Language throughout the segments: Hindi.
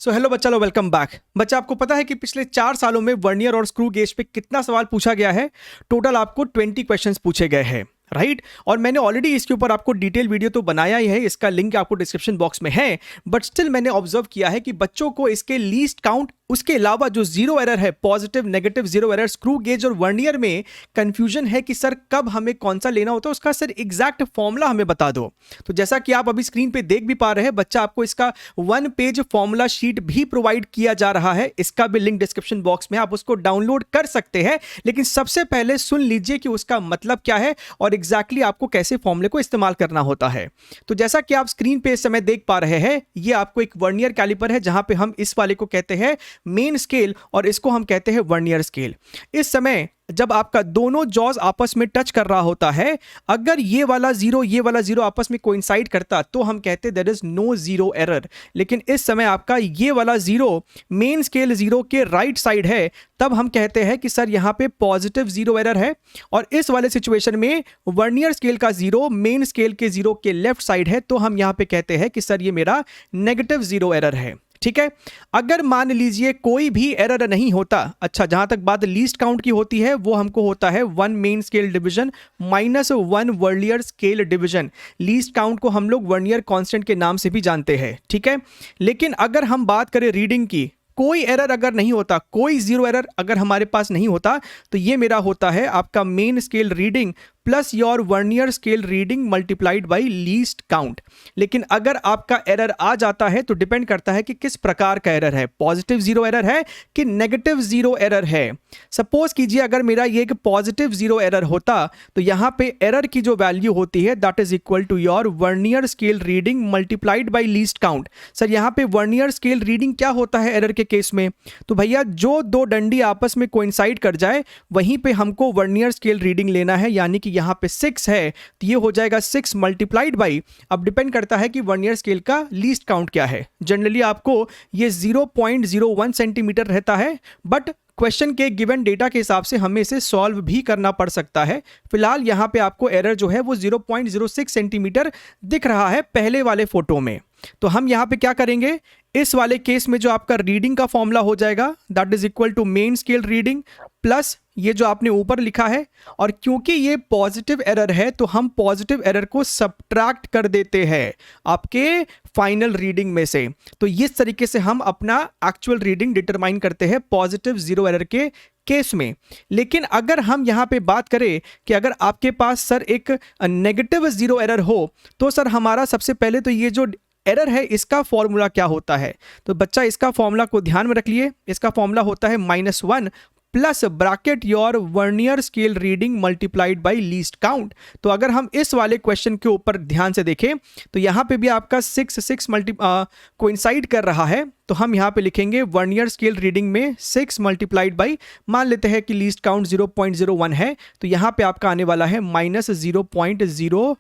सो हेलो बच्चा लो, वेलकम बैक। बच्चा, आपको पता है कि पिछले 4 सालों में वर्नियर और स्क्रू गेज पे कितना सवाल पूछा गया है? टोटल आपको 20 क्वेश्चंस पूछे गए हैं, राइट? और मैंने ऑलरेडी इसके ऊपर आपको डिटेल वीडियो तो बनाया ही है, इसका लिंक आपको डिस्क्रिप्शन बॉक्स में है। बट स्टिल मैंने ऑब्जर्व किया है कि बच्चों को इसके लीस्ट काउंट, उसके अलावा जो जीरो एरर है, positive negative zero error screw gauge और वर्नियर में कंफ्यूजन है कि सर कब हमें कौन सा लेना होता है, उसका सर एग्जैक्ट फॉर्मूला हमें बता दो। तो जैसा कि आप अभी स्क्रीन पे देख भी पा रहे हैं, बच्चा आपको इसका 1 पेज फॉर्मूला शीट भी प्रोवाइड किया जा रहा है। इसका भी लिंक डिस्क्रिप्शन बॉक्स में, आप उसको डाउनलोड कर सकते हैं। लेकिन सबसे पहले सुन लीजिए कि उसका मतलब क्या है और एग्जैक्टली आपको कैसे फॉर्मूले को इस्तेमाल करना होता है। तो जैसा कि आप स्क्रीन पे इस समय देख पा रहे हैं, ये आपको एक वर्नियर कैलिपर है, जहां पे हम इस वाले को कहते हैं मेन स्केल और इसको हम कहते हैं वर्नियर स्केल। इस समय जब आपका दोनों जॉज आपस में टच कर रहा होता है, अगर ये वाला जीरो आपस में कोइंसाइड करता तो हम कहते there is no zero error. लेकिन इस समय आपका ये वाला जीरो मेन स्केल जीरो के राइट साइड है, तब हम कहते हैं कि सर यहाँ पे पॉजिटिव जीरो एरर है। और इस वाले सिचुएशन में वर्नियर स्केल का जीरो मेन स्केल के जीरो के लेफ्ट साइड है, तो हम यहाँ पे कहते हैं कि सर ये मेरा नेगेटिव जीरो एरर है। ठीक है। अगर मान लीजिए कोई भी एरर नहीं होता, अच्छा, जहां तक बात लीस्ट काउंट की होती है, वो हमको होता है 1 main scale division -1 vernier scale division. Least count को हम लोग वर्नियर कांस्टेंट के नाम से भी जानते हैं, ठीक है। लेकिन अगर हम बात करें रीडिंग की, कोई एरर अगर नहीं होता, कोई जीरो एरर अगर हमारे पास नहीं होता, तो ये मेरा होता है आपका main scale reading plus your vernier scale reading multiplied by least count. लेकिन अगर आपका एरर आ जाता है तो डिपेंड करता है कि किस प्रकार का एरर है, पॉजिटिव जीरो एरर है कि नेगेटिव जीरो एरर है। सपोज कीजिए अगर मेरा ये एक पॉजिटिव जीरो एरर होता, तो यहां पे एरर की जो वैल्यू होती है that is equal to your vernier scale reading multiplied by least count. Sir यहां पे वर्नियर स्केल रीडिंग क्या होता है एरर के केस में? तो भैया जो दो डंडी आपस में कोइंसाइड कर जाए, वहीं पे हमको वर्नियर स्केल रीडिंग लेना है। यानी कि यहां पे 6 है तो ये हो जाएगा 6 मल्टीप्लाइड बाई, अब डिपेंड करता है कि वर्नियर स्केल का लीस्ट काउंट क्या है। जनरली आपको ये 0.01 सेंटीमीटर रहता है, बट क्वेश्चन के गिवन डेटा के हिसाब से हमें इसे सॉल्व भी करना पड़ सकता है। फिलहाल यहां पे आपको एरर जो है वो 0.06 सेंटीमीटर दिख रहा है पहले वाले फोटो में। तो हम यहां पे क्या करेंगे, इस वाले केस में जो आपका रीडिंग का फॉर्मूला हो जाएगा that is equal to main scale reading plus ये जो आपने ऊपर लिखा है, और क्योंकि ये पॉजिटिव एरर है तो हम पॉजिटिव एरर को सब्ट्रैक्ट कर देते हैं आपके फाइनल रीडिंग में से। तो इस तरीके से हम अपना एक्चुअल रीडिंग डिटरमाइन करते हैं पॉजिटिव जीरो एरर के केस में। लेकिन अगर हम यहां पे बात करें कि अगर आपके पास सर एक नेगेटिव जीरो एरर हो, तो सर हमारा सबसे पहले तो ये जो एरर है इसका फॉर्मूला क्या होता है? तो बच्चा इसका फॉर्मूला को ध्यान में रख लिए। इसका फॉर्मूला होता है -1 plus bracket your vernier scale reading multiplied by least count. तो अगर हम इस वाले क्वेश्चन के ऊपर ध्यान से देखें तो यहां पे भी आपका 6 कोइंसाइड कर रहा है, तो हम यहां पे लिखेंगे वर्नियर स्केल रीडिंग में 6 मल्टीप्लाइड बाई, मान लेते हैं कि लीस्ट काउंट 0.01 है, तो यहां पे आपका आने वाला है -0.04।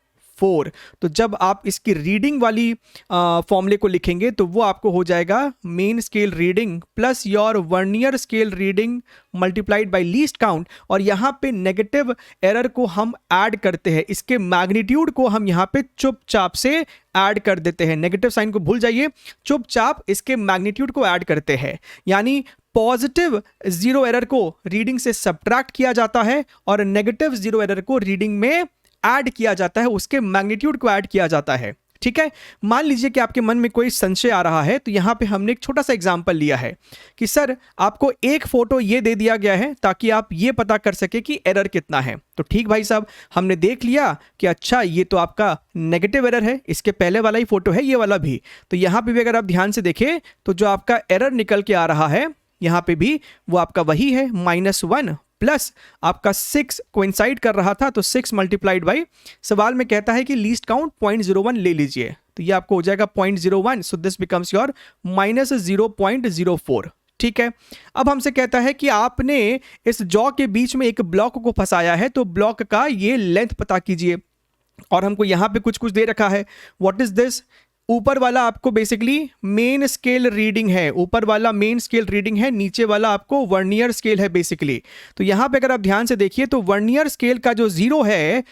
तो जब आप इसकी रीडिंग वाली फॉर्मूले को लिखेंगे तो वो आपको हो जाएगा main scale reading plus your vernier scale reading multiplied by least count. और यहाँ पे नेगेटिव एरर को हम ऐड करते हैं, इसके मैग्नीट्यूड को हम यहाँ पे चुपचाप से ऐड कर देते हैं। नेगेटिव साइन को भूल जाइए, चुपचाप इसके मैग्नीट्यूड को ऐड करते हैं। यानी पॉजिटिव जीरो एरर को रीडिंग से सब्ट्रैक्ट किया जाता है और नेगेटिव जीरो एरर को रीडिंग में ऐड किया जाता है, उसके मैग्नीट्यूड को ऐड किया जाता है। ठीक है। मान लीजिए कि आपके मन में कोई संशय आ रहा है, तो यहां पे हमने एक छोटा सा एग्जांपल लिया है कि सर आपको एक फोटो ये दे दिया गया है ताकि आप ये पता कर सके कि एरर कितना है। तो ठीक भाई साहब, हमने देख लिया कि अच्छा ये तो आपका नेगेटिव एरर है, इसके पहले वाला ही फोटो है, ये वाला भी। तो यहां पे भी अगर आप ध्यान से देखें तो जो आपका एरर निकल के आ रहा है यहां पे भी वो आपका वही है, -1 प्लस आपका 6 कोइंसाइड कर रहा था, तो 6 मल्टीप्लाइड बाई, सवाल में कहता है कि लीस्ट काउंट 0.01 ले लीजिए, तो ये आपको हो जाएगा 0.01। So this becomes your -0.04। ठीक है। अब हमसे कहता है कि आपने इस जॉ के बीच में एक ब्लॉक को फंसाया है, तो ब्लॉक का ये लेंथ पता कीजिए। और हमको यहां पे कुछ दे रखा है। What is this? ऊपर वाला आपको बेसिकली मेन स्केल रीडिंग है, ऊपर वाला मेन स्केल रीडिंग है, नीचे वाला आपको वर्नियर स्केल है बेसिकली। तो यहां पे अगर आप ध्यान से देखिए तो वर्नियर स्केल का जो जीरो है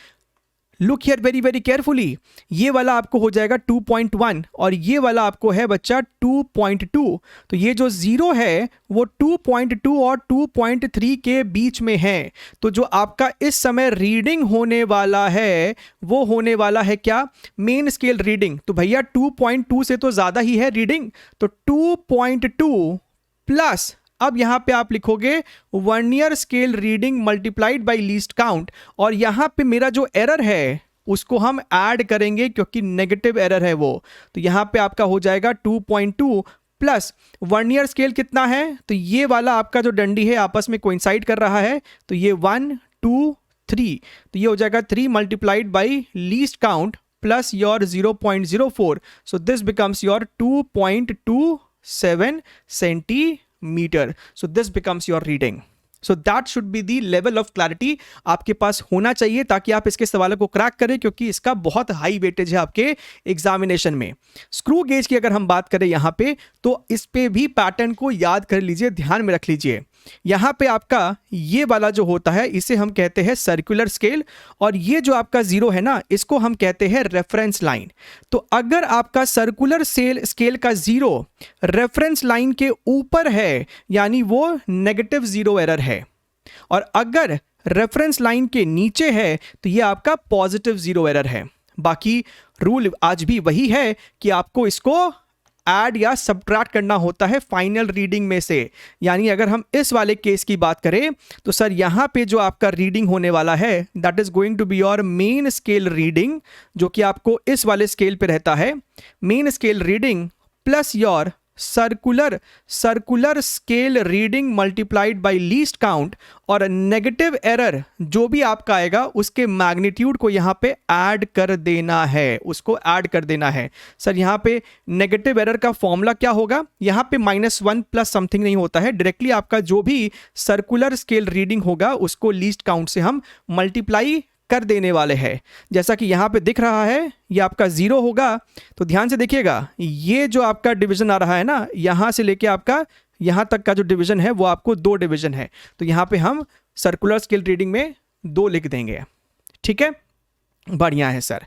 look here very very carefully, ये वाला आपको हो जाएगा 2.1 और ये वाला आपको है बच्चा 2.2। तो ये जो 0 है वो 2.2 और 2.3 के बीच में है। तो जो आपका इस समय रीडिंग होने वाला है वो होने वाला है क्या, मेन स्केल रीडिंग। तो भैया 2.2 से तो ज़्यादा ही है रीडिंग, तो 2.2 प्लस अब यहां पे आप लिखोगे vernier scale reading multiplied by least count, और यहां पे मेरा जो एरर है उसको हम ऐड करेंगे क्योंकि नेगेटिव एरर है वो। तो यहां पे आपका हो जाएगा 2.2 प्लस वर्नियर स्केल कितना है, तो ये वाला आपका जो डंडी है आपस में कोइंसाइड कर रहा है, तो ये 1 2 3, तो ये हो जाएगा 3 multiplied by least count plus your 0.04, so this becomes your 2.27 centimetre. So this becomes your reading. So that should be the level of clarity आपके पास होना चाहिए ताकि आप इसके सवालों को क्रैक करें, क्योंकि इसका बहुत हाई वेटेज है आपके एग्जामिनेशन में। स्क्रू गेज की अगर हम बात करें यहाँ पे, तो इस पे भी पैटर्न को याद कर लीजिए, ध्यान में रख लीजिए। यहाँ पे आपका ये वाला जो होता है इसे हम कहते हैं सर्कुलर स्केल, और ये जो आपका 0 है ना इसको हम कहते हैं रेफरेंस लाइन। तो अगर आपका सर्कुलर स्केल का 0 रेफरेंस लाइन के ऊपर है यानी वो नेगेटिव 0 एरर है, और अगर रेफरेंस लाइन के नीचे है तो ये आपका पॉजिटिव 0 एरर है। बाकी रूल आज भी वही है कि आपको इसको ऐड या सब्ट्रैक्ट करना होता है फाइनल रीडिंग में से। यानी अगर हम इस वाले केस की बात करें तो सर यहां पे जो आपका रीडिंग होने वाला है that is going to be your main scale reading, जो कि आपको इस वाले स्केल पे रहता है, main scale reading plus your circular scale reading multiplied by least count, और नेगेटिव एरर जो भी आपका आएगा उसके मैग्नीट्यूड को यहाँ पे ऐड कर देना है, उसको ऐड कर देना है। सर यहाँ पे नेगेटिव एरर का फॉर्मूला क्या होगा, यहाँ पे -1 प्लस समथिंग नहीं होता है, डायरेक्टली आपका जो भी सर्कुलर स्केल रीडिंग होगा उसको लीस्ट काउंट से हम मल्टीप्लाई कर देने वाले हैं। जैसा कि यहाँ पे दिख रहा है ये आपका 0 होगा, तो ध्यान से देखिएगा ये जो आपका डिवीजन आ रहा है ना, यहाँ से लेके आपका यहाँ तक का जो डिवीजन है वो आपको 2 डिवीजन है, तो यहाँ पे हम सर्कुलर स्केल रीडिंग में 2 लिख देंगे। ठीक है, बढ़िया है सर।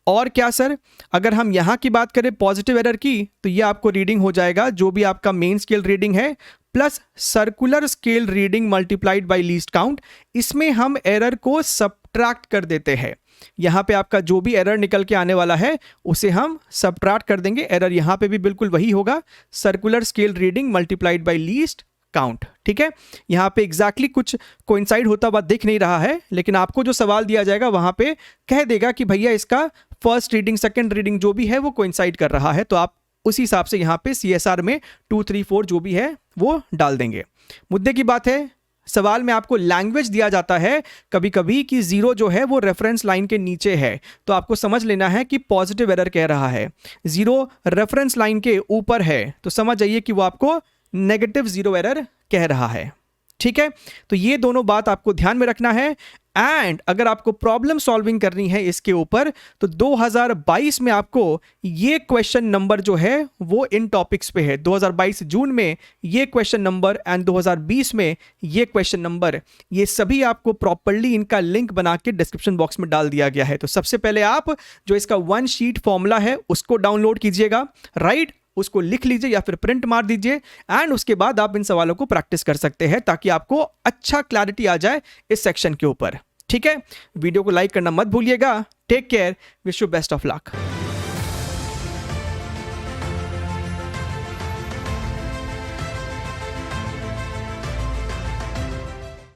और क्या सर, अगर हम यहाँ की बात करें पॉजिटिव एरर की, तो ये आपको रीडिंग हो जाएगा जो भी आपका मेन स्केल रीडिंग है plus circular scale reading multiplied by least count. इसमें हम एरर को सब्ट्रैक्ट कर देते हैं, यहाँ पे आपका जो भी एरर निकल के आने वाला है उसे हम सब्ट्रैक्ट कर देंगे। एरर यहाँ पे भी बिल्कुल वही होगा, circular scale reading multiplied by least count. ठीक है, यहाँ पे एग्जैक्टली कुछ कोइंसाइड होता हुआ दिख नहीं रहा है, लेकिन आपको जो सवाल दिया जाएगा वहां पे कह देगा कि भैया इसका फर्स्ट रीडिंग सेकंड रीडिंग जो भी है वो कोइंसाइड कर रहा है, तो आप उसी हिसाब से यहाँ पे CSR में 2 3 4 जो भी है वो डाल देंगे। मुद्दे की बात है, सवाल में आपको लैंग्वेज दिया जाता है कभी कभी कि 0 जो है वो रेफरेंस लाइन के नीचे है, तो आपको समझ लेना है कि पॉजिटिव एरर कह रहा है। 0 रेफरेंस लाइन के ऊपर है तो समझ जाइए कि वो आपको नेगेटिव 0 एरर कह रहा है। ठीक है, तो ये दोनों बात आपको ध्यान में रखना है। एंड अगर आपको प्रॉब्लम सॉल्विंग करनी है इसके ऊपर, तो 2022 में आपको ये क्वेश्चन नंबर जो है वो इन टॉपिक्स पे है। 2022 जून में ये क्वेश्चन नंबर एंड 2020 में ये क्वेश्चन नंबर, ये सभी आपको प्रॉपर्ली इनका लिंक बना के डिस्क्रिप्शन बॉक्स में डाल दिया गया है। तो सबसे पहले आप जो इसका 1 शीट फॉर्मूला है उसको डाउनलोड कीजिएगा, राइट, उसको लिख लीजिए या फिर प्रिंट मार दीजिए, एंड उसके बाद आप इन सवालों को प्रैक्टिस कर सकते हैं ताकि आपको अच्छा क्लैरिटी आ जाए इस सेक्शन के ऊपर। ठीक है, वीडियो को लाइक करना मत भूलिएगा। Take care, wish you best of luck.